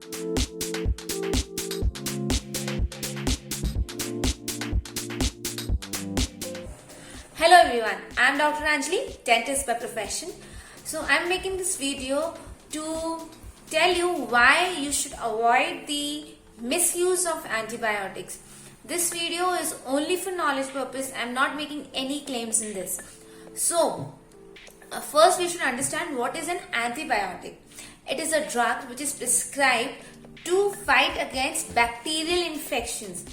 Hello everyone, I am Dr. Anjali, dentist by profession. So I am making this video to tell you why you should avoid the misuse of antibiotics. This video is only for knowledge purpose. I am not making any claims in this. So first we should understand what is an antibiotic. It is a drug which is prescribed to fight against bacterial infections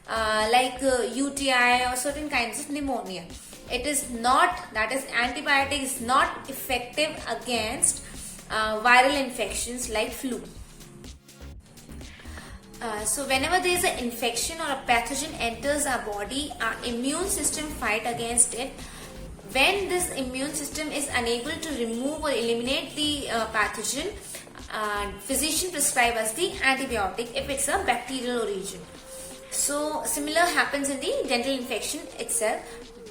like UTI or certain kinds of pneumonia. It is not, that is, antibiotic is not effective against viral infections like flu. So whenever there is an infection or a pathogen enters our body, our immune system fight against it. When this immune system is unable to remove or eliminate the pathogen, physician prescribe us the antibiotic if it's a bacterial origin. So similar happens in the dental infection itself,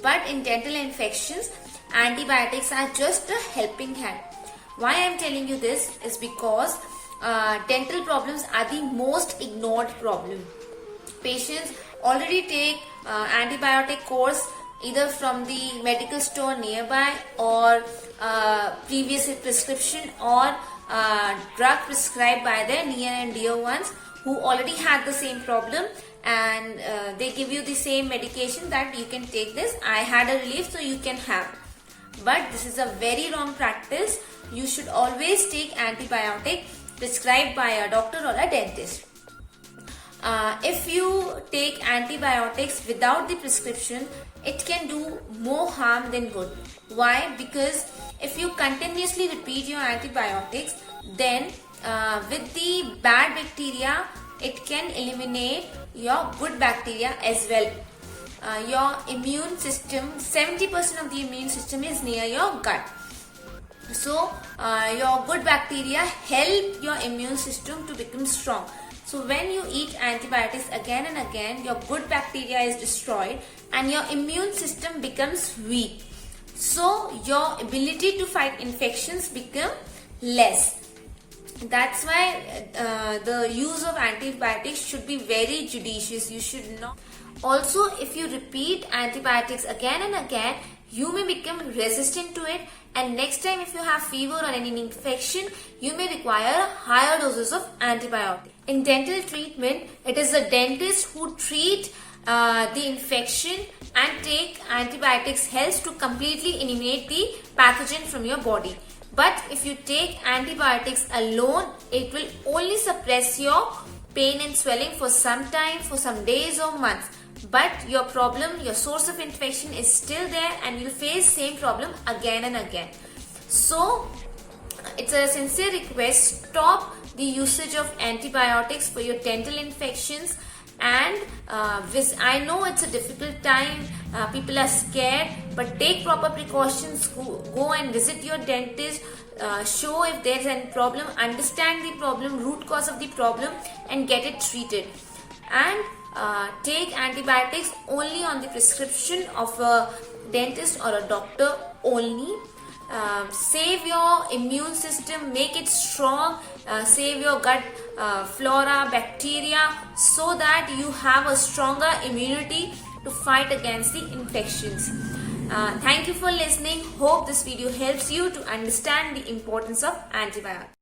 but in dental infections, antibiotics are just a helping hand. Why I am telling you this is because dental problems are the most ignored problem. Patients already take antibiotic course either from the medical store nearby or previous prescription or drug prescribed by their near and dear ones who already had the same problem, and they give you the same medication that you can take this. I had a relief, so you can have. But this is a very wrong practice. You should always take antibiotic prescribed by a doctor or a dentist. If you take antibiotics without the prescription, it can do more harm than good. Why? Because if you continuously repeat your antibiotics, then with the bad bacteria, it can eliminate your good bacteria as well. Your immune system, 70% of the immune system is near your gut. So your good bacteria help your immune system to become strong. So when you eat antibiotics again and again, your good bacteria is destroyed and your immune system becomes weak. So your ability to fight infections become less. That's why the use of antibiotics should be very judicious. You should not. Also, if you repeat antibiotics again and again, you may become resistant to it, and next time if you have fever or any infection, you may require higher doses of antibiotic. In dental treatment, it is the dentist who treat the infection and take antibiotics helps to completely eliminate the pathogen from your body. But if you take antibiotics alone, it will only suppress your pain and swelling for some time, for some days or months. But your problem, your source of infection is still there and you'll face same problem again and again. So it's a sincere request, stop the usage of antibiotics for your dental infections. And I know it's a difficult time, people are scared, but take proper precautions, go and visit your dentist, show if there's any problem, understand the problem, root cause of the problem, and get it treated. And take antibiotics only on the prescription of a dentist or a doctor only. Save your immune system, make it strong, save your gut flora, bacteria, so that you have a stronger immunity to fight against the infections. Thank you for listening. Hope this video helps you to understand the importance of antibiotics.